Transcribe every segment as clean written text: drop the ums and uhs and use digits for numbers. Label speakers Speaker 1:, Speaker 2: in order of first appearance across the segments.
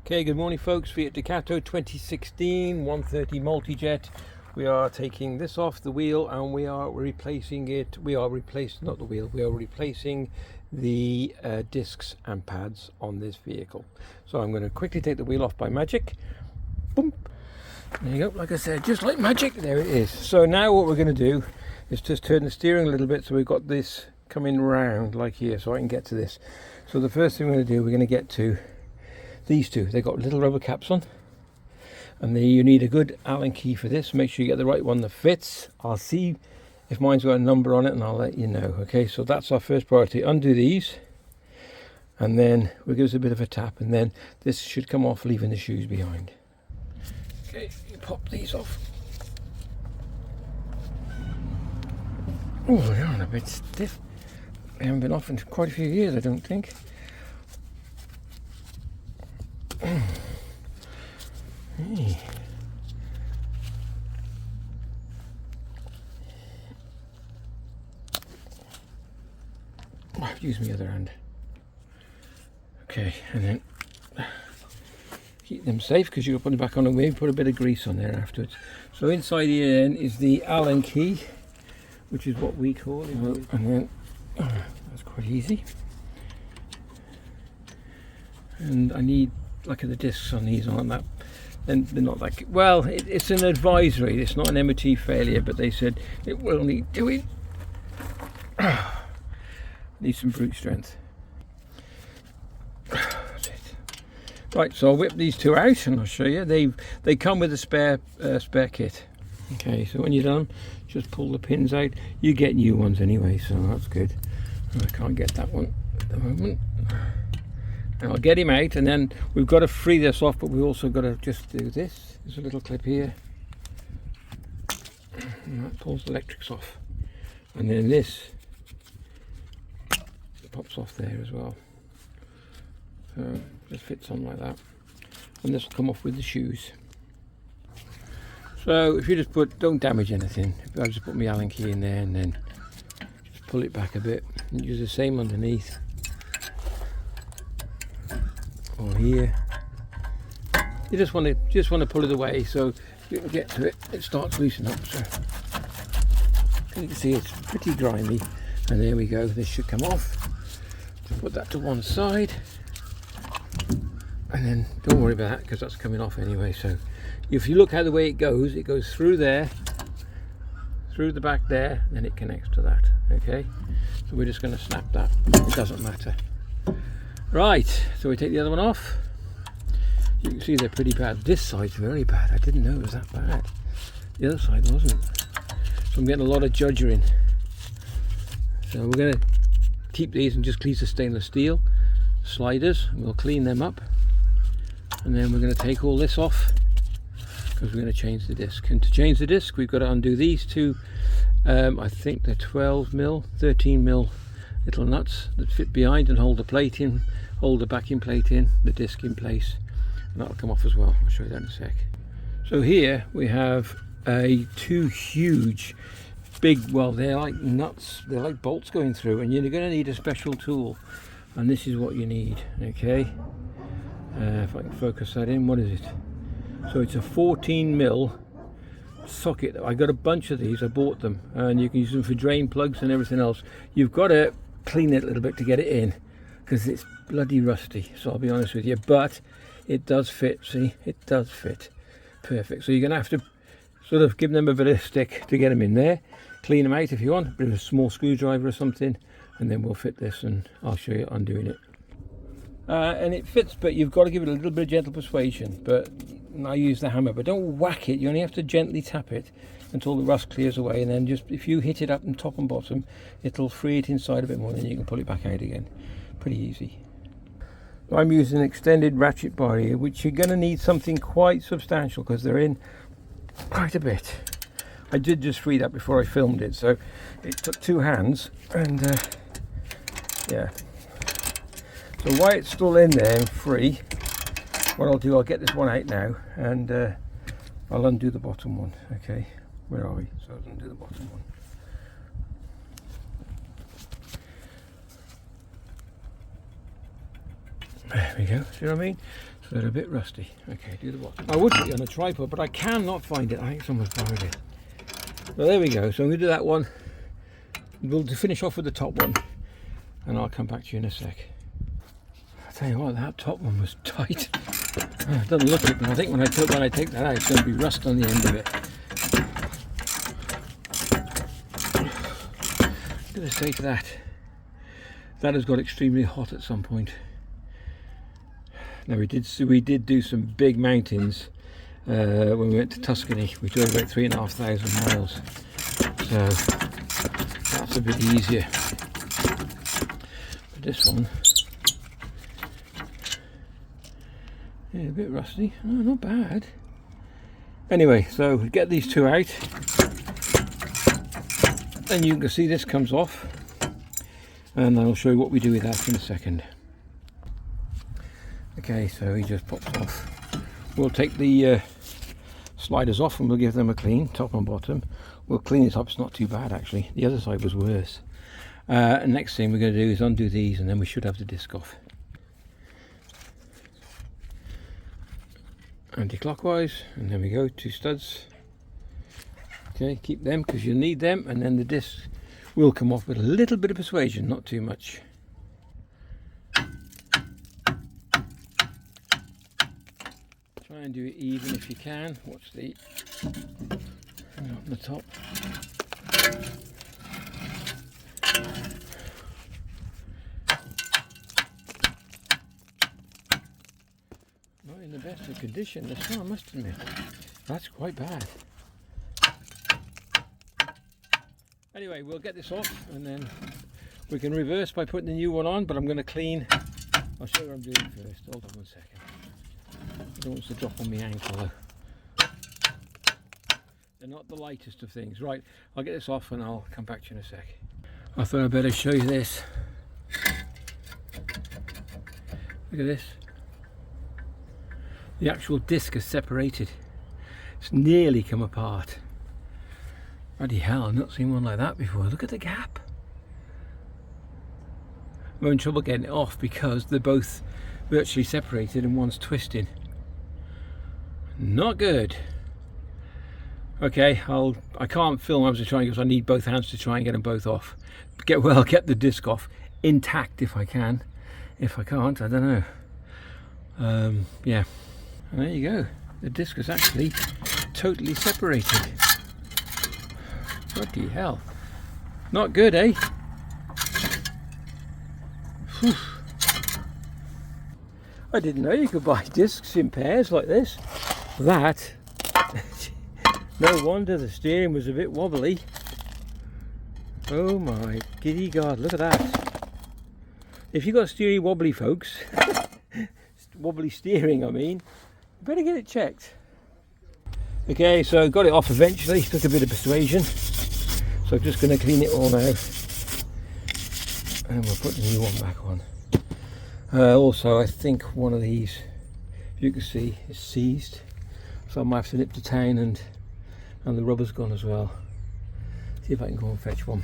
Speaker 1: Okay, good morning folks. Fiat Ducato 2016 130 multi-jet. We are taking this off the wheel and we are replacing it. We are replacing, not the wheel, we are replacing the discs and pads on this vehicle. So I'm going to quickly take the wheel off by magic. Boom. There you go, like I said, just like magic, there it is. So now what we're going to do is just turn the steering a little bit so we've got this coming round like here so I can get to this. So the first thing we're going to do, we're going to get to these two. They've got little rubber caps on, and then you need a good Allen key for this. Make sure you get the right one that fits. I'll see if mine's got a number on it and I'll let you know. Okay, so that's our first priority. Undo these and then we'll give us a bit of a tap, and then this should come off, leaving the shoes behind. Okay, you pop these off. Oh, they're on a bit stiff. They haven't been off in quite a few years, I don't think. Hey. Use my other hand. Okay, and then keep them safe because you'll put it back on and maybe put a bit of grease on there afterwards. So inside here then is the Allen key, which is what we call it. And then that's quite easy. And I need like the discs on these aren't that, and they're not like, well, it's an advisory, it's not an MOT failure, but they said it will need doing. Need some brute strength. That's it. Right, so I'll whip these two out and I'll show you. They come with a spare kit. Okay, so when you're done, just pull the pins out. You get new ones anyway, so that's good. I can't get that one at the moment. And I'll get him out, and then we've got to free this off, but we've also got to just do this. There's a little clip here, and that pulls the electrics off, and then this pops off there as well. So just fits on like that, and this will come off with the shoes. So if you just don't damage anything. I just put my Allen key in there and then just pull it back a bit, and use the same underneath. Or here, you just want to pull it away so you can get to it. It starts loosening up. So you can see it's pretty grimy, and there we go. This should come off. Just put that to one side, and then don't worry about that because that's coming off anyway. So if you look how the way it goes through there, through the back there, then it connects to that. Okay, so we're just going to snap that. It doesn't matter. Right, so we take the other one off. You can see they're pretty bad. This side's very bad. I didn't know it was that bad. The other side wasn't. So I'm getting a lot of judgering. So we're going to keep these and just use the stainless steel sliders, and we'll clean them up. And then we're going to take all this off because we're going to change the disc. And to change the disc, we've got to undo these two. I think they're 12mm, 13mm little nuts that fit behind and hold the plate in, hold the backing plate in, the disc in place, and that'll come off as well. I'll show you that in a sec. So here we have two huge big, well, they're like nuts, they're like bolts going through, and you're going to need a special tool, and this is what you need. Okay, if I can focus that in, what is it? So it's a 14mm socket. I got a bunch of these, I bought them, and you can use them for drain plugs and everything else. You've got to clean it a little bit to get it in because it's bloody rusty, so I'll be honest with you, but it does fit. See, it does fit perfect. So you're gonna have to sort of give them a bit of stick to get them in there. Clean them out if you want, a bit of a small screwdriver or something, and then we'll fit this, and I'll show you undoing it. And it fits, but you've got to give it a little bit of gentle persuasion. But I use the hammer, but don't whack it. You only have to gently tap it until the rust clears away, and then just if you hit it up and top and bottom, it'll free it inside a bit more, and then you can pull it back out again. Pretty easy. I'm using an extended ratchet bar here, which you're going to need something quite substantial because they're in quite a bit. I did just free that before I filmed it, so it took two hands, and yeah. So while it's still in there and free, what I'll do, I'll get this one out now, and I'll undo the bottom one. Okay, where are we? So I'll undo the bottom one. There we go, see what I mean? So they're a bit rusty. Okay, do the bottom. I would put it on a tripod, but I cannot find it. I think someone's borrowed it. Well, there we go. So I'm going to do that one. We'll finish off with the top one, and I'll come back to you in a sec. I tell you what, that top one was tight. It doesn't look it, but I think when I take that out, it's going to be rust on the end of it. What did I say to that? That has got extremely hot at some point. Now we did do some big mountains when we went to Tuscany. We drove about 3,500 miles, so that's a bit easier. But this one, yeah, a bit rusty. Oh, not bad. Anyway, so we get these two out, and you can see this comes off, and I'll show you what we do with that in a second. Okay, so he just pops off. We'll take the sliders off and we'll give them a clean, top and bottom. We'll clean it up, it's not too bad actually. The other side was worse. And next thing we're going to do is undo these, and then we should have the disc off. Anti-clockwise, and then we go, 2 studs. Okay, keep them because you need them, and then the disc will come off with a little bit of persuasion, not too much. Try and do it even if you can. Watch the on the top. Not in the best of condition, this one, I must admit. That's quite bad. Anyway, we'll get this off and then we can reverse by putting the new one on, but I'm going to clean. I'll show you what I'm doing first. Hold on 1 second. I don't want it to drop on my ankle though. They're not the lightest of things. Right, I'll get this off and I'll come back to you in a sec. I thought I'd better show you this. Look at this. The actual disc is separated. It's nearly come apart. Bloody hell, I've not seen one like that before. Look at the gap. I'm having trouble getting it off because they're both virtually separated and one's twisted. Not good. Okay, I can't film as I'm trying because I need both hands to try and get them both off. Get the disc off intact if I can. If I can't, I don't know. Yeah, and there you go. The disc is actually totally separated. Bloody hell. Not good, eh? Whew. I didn't know you could buy discs in pairs like this. That, no wonder the steering was a bit wobbly. Oh my giddy god, look at that. If you've got steering wobbly, folks, wobbly steering I mean, you better get it checked. Okay, so got it off eventually, took a bit of persuasion. So I'm just going to clean it all now. And we'll put the new one back on. Also, I think one of these, if you can see, is seized. So I might have to nip to town and the rubber's gone as well. See if I can go and fetch one.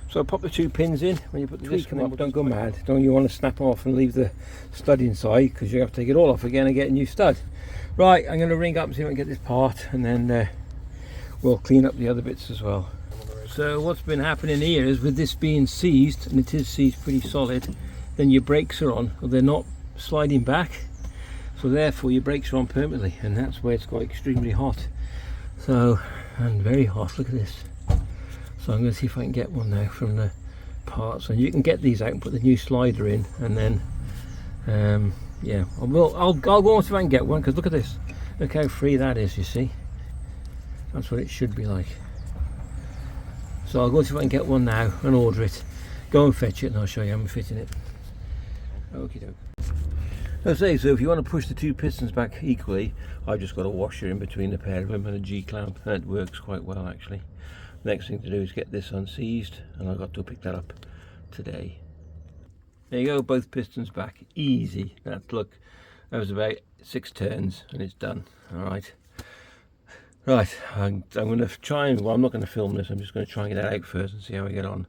Speaker 1: So pop the 2 pins in when you put the disc up. Don't go mad. Don't you want to snap them off and leave the stud inside, because you have to take it all off again and get a new stud. Right, I'm going to ring up and see if I can get this part, and then we'll clean up the other bits as well. So what's been happening here is, with this being seized, and it is seized pretty solid, then your brakes are on, or they're not sliding back, so therefore your brakes are on permanently, and that's where it's got extremely hot. So, and very hot, look at this. So I'm going to see if I can get one now from the parts, and you can get these out and put the new slider in, and then yeah, I'll go and see if I can get one, because look at this, look how free that is, you see. That's what it should be like. So I'll go and see if I can get one now and order it, go and fetch it, and I'll show you how I'm fitting it. Okie doke. As I say, so if you want to push the 2 pistons back equally, I've just got a washer in between the pair of them and a G-clamp, and it works quite well actually. Next thing to do is get this unseized, and I've got to pick that up today. There you go, both pistons back, easy. Look, that was about 6 turns and it's done. All right. Right, I'm going to try and, well, I'm not going to film this, I'm just going to try and get it out first and see how we get on.